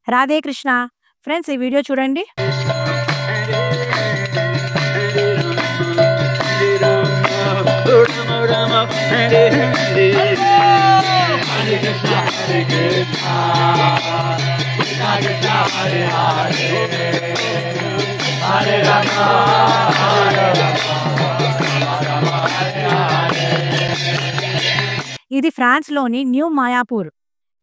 Radhe Krishna. Friends ఈ video చూడండి. ఇది ఫ్రాన్స్‌లోని న్యూ మాయాపూర్.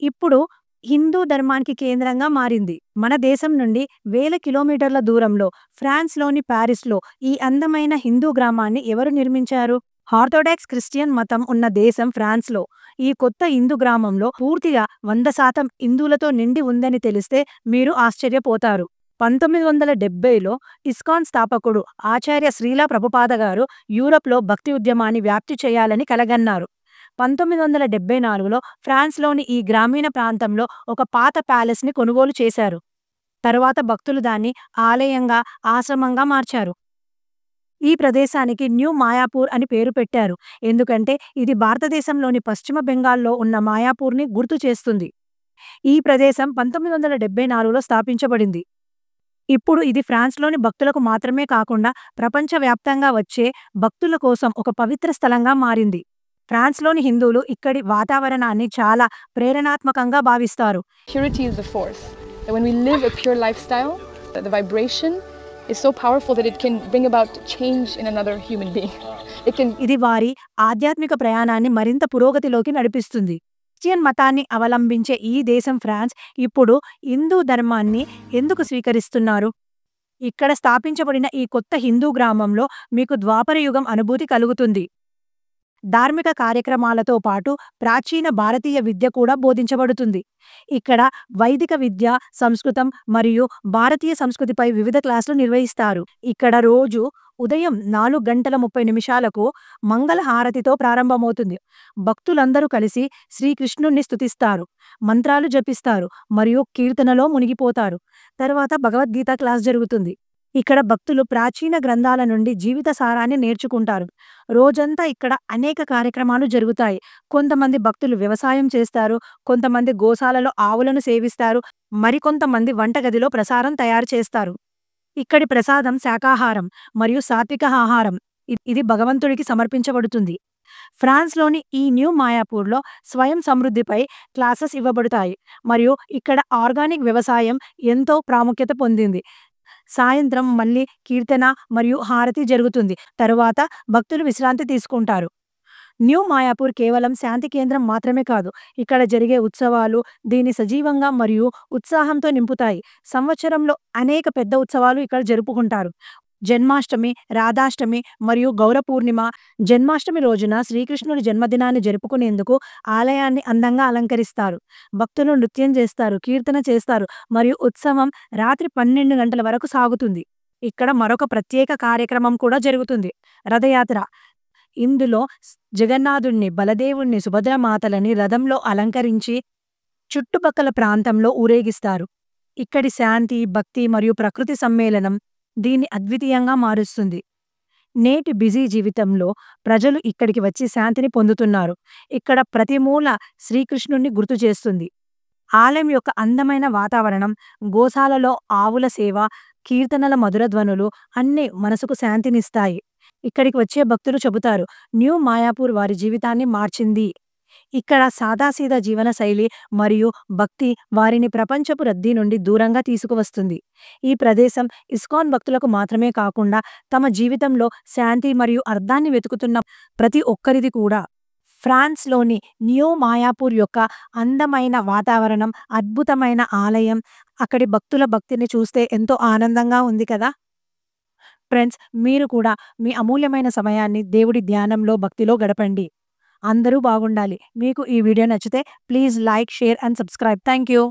ఇప్పుడు హిందూ ధర్మానికి కేంద్రంగా మారింది. మన దేశం నుండి వేల కిలోమీటర్ల దూరంలో ఫ్రాన్స్‌లోని ప్యారిస్‌లో ఈ అందమైన హిందూ గ్రామాన్ని ఎవరు నిర్మించారు? ఆర్థోడాక్స్ క్రిస్టియన్ మతం ఉన్న దేశం ఫ్రాన్స్‌లో ఈ కొత్త హిందూ గ్రామంలో పూర్తిగా 100% హిందువులతో నిండి ఉందని తెలిస్తే మీరు ఆశ్చర్యపోతారు. 1970లో ఇస్కాన్ స్థాపకుడు ఆచార్య శ్రీల ప్రభుపాద గారు యూరప్‌లో భక్తి ఉద్యమాన్ని వ్యాప్తి చేయాలని కలగన్నారు. 1974లో ఫ్రాన్స్‌లోని ఈ గ్రామీణ ప్రాంతంలో ఒక పాత ప్యాలెస్‌ని కొనుగోలు చేశారు. తరువాత భక్తులు దాన్ని ఆలయంగా, ఆశ్రమంగా మార్చారు. ఈ ప్రదేశానికి న్యూ మాయాపూర్ అని పేరు పెట్టారు. ఎందుకంటే ఇది భారతదేశంలోని పశ్చిమ బెంగాల్లో ఉన్న మాయాపూర్‌ని గుర్తు చేస్తుంది. ఈ ప్రదేశం 1974లో స్థాపించబడింది. ఇప్పుడు ఇది ఫ్రాన్స్‌లోని భక్తులకు మాత్రమే కాకుండా ప్రపంచవ్యాప్తంగా వచ్చే భక్తుల కోసం ఒక పవిత్ర స్థలంగా మారింది. ఫ్రాన్స్‌లోని హిందువులు ఇక్కడి వాతావరణాన్ని చాలా ప్రేరణాత్మకంగా భావిస్తారు. Purity is the force. That when we live a pure lifestyle, that the vibration is so powerful that it can bring about change in another human being. ఇది వారి ఆధ్యాత్మిక ప్రయాణాన్ని మరింత పురోగతిలోకి నడిపిస్తుంది. క్రిస్టియన్ మతాన్ని అవలంబించే ఈ దేశం ఫ్రాన్స్ ఇప్పుడు హిందూ ధర్మాన్ని ఎందుకు స్వీకరిస్తున్నారు? ఇక్కడ స్థాపించబడిన ఈ కొత్త హిందూ గ్రామంలో మీకు ద్వాపర యుగం అనుభూతి కలుగుతుంది. ధార్మిక కార్యక్రమాలతో పాటు ప్రాచీన భారతీయ విద్య కూడా బోధించబడుతుంది. ఇక్కడ వైదిక విద్య, సంస్కృతం మరియు భారతీయ సంస్కృతిపై వివిధ క్లాసులు నిర్వహిస్తారు. ఇక్కడ రోజు ఉదయం 4:30 మంగళ హారతితో ప్రారంభమవుతుంది. భక్తులందరూ కలిసి శ్రీకృష్ణుణ్ణి స్తుతిస్తారు, మంత్రాలు జపిస్తారు మరియు కీర్తనలో మునిగిపోతారు. తర్వాత భగవద్గీత క్లాస్ జరుగుతుంది. ఇక్కడ భక్తులు ప్రాచీన గ్రంథాల నుండి జీవిత సారాన్ని నేర్చుకుంటారు. రోజంతా ఇక్కడ అనేక కార్యక్రమాలు జరుగుతాయి. కొంతమంది భక్తులు వ్యవసాయం చేస్తారు, కొంతమంది గోశాలలో ఆవులను సేవిస్తారు, మరికొంతమంది వంటగదిలో ప్రసాదం తయారు చేస్తారు. ఇక్కడి ప్రసాదం శాకాహారం మరియు సాత్విక ఆహారం. ఇది భగవంతుడికి సమర్పించబడుతుంది. ఫ్రాన్స్‌లోని ఈ న్యూ మాయాపూర్‌లో స్వయం సమృద్ధిపై క్లాసెస్ ఇవ్వబడతాయి మరియు ఇక్కడ ఆర్గానిక్ వ్యవసాయం ఎంతో ప్రాముఖ్యత పొందింది. సాయంత్రం మళ్ళీ కీర్తన మరియు హారతి జరుగుతుంది. తరువాత భక్తులు విశ్రాంతి తీసుకుంటారు. న్యూ మాయాపూర్ కేవలం శాంతి కేంద్రం మాత్రమే కాదు. ఇక్కడ జరిగే ఉత్సవాలు దీన్ని సజీవంగా మరియు ఉత్సాహంతో నింపుతాయి. సంవత్సరంలో అనేక పెద్ద ఉత్సవాలు ఇక్కడ జరుపుకుంటారు. జన్మాష్టమి, రాధాష్టమి మరియు గౌర పూర్ణిమ. జన్మాష్టమి రోజున శ్రీకృష్ణుడి జన్మదినాన్ని జరుపుకునేందుకు ఆలయాన్ని అందంగా అలంకరిస్తారు. భక్తులు నృత్యం చేస్తారు, కీర్తన చేస్తారు మరియు ఉత్సవం రాత్రి 12 గంటల వరకు సాగుతుంది. ఇక్కడ మరొక ప్రత్యేక కార్యక్రమం కూడా జరుగుతుంది, రథయాత్ర. ఇందులో జగన్నాథుణ్ణి, బలదేవుణ్ణి, సుభద్రమాతలని రథంలో అలంకరించి చుట్టుపక్కల ప్రాంతంలో ఊరేగిస్తారు. ఇక్కడి శాంతి, భక్తి మరియు ప్రకృతి సమ్మేళనం దీన్ని అద్వితీయంగా మారుస్తుంది. నేటి బిజీ జీవితంలో ప్రజలు ఇక్కడికి వచ్చి శాంతిని పొందుతున్నారు. ఇక్కడ ప్రతి మూల శ్రీకృష్ణుణ్ణి గుర్తు చేస్తుంది. ఆలయం యొక్క అందమైన వాతావరణం, గోశాలలో ఆవుల సేవ, కీర్తనల మధుర ధ్వనులు అన్నీ మనసుకు శాంతినిస్తాయి. ఇక్కడికి వచ్చే భక్తులు చెబుతారు, న్యూ మాయాపూర్ వారి జీవితాన్ని మార్చింది. ఇక్కడ సాదాసీదా జీవన శైలి మరియు భక్తి వారిని ప్రపంచపు రద్దీ నుండి దూరంగా తీసుకువస్తుంది. ఈ ప్రదేశం ఇస్కాన్ భక్తులకు మాత్రమే కాకుండా తమ జీవితంలో శాంతి మరియు అర్థాన్ని వెతుకుతున్న ప్రతి ఒక్కరిది కూడా. ఫ్రాన్స్‌లోని న్యూ మాయాపూర్ యొక్క అందమైన వాతావరణం, అద్భుతమైన ఆలయం, అక్కడి భక్తుల భక్తిని చూస్తే ఎంతో ఆనందంగా ఉంది కదా. ఫ్రెండ్స్, మీరు కూడా మీ అమూల్యమైన సమయాన్ని దేవుడి ధ్యానంలో, భక్తిలో గడపండి. అందరూ బాగుండాలి. మీకు ఈ వీడియో నచ్చితే please like, share and subscribe. Thank you.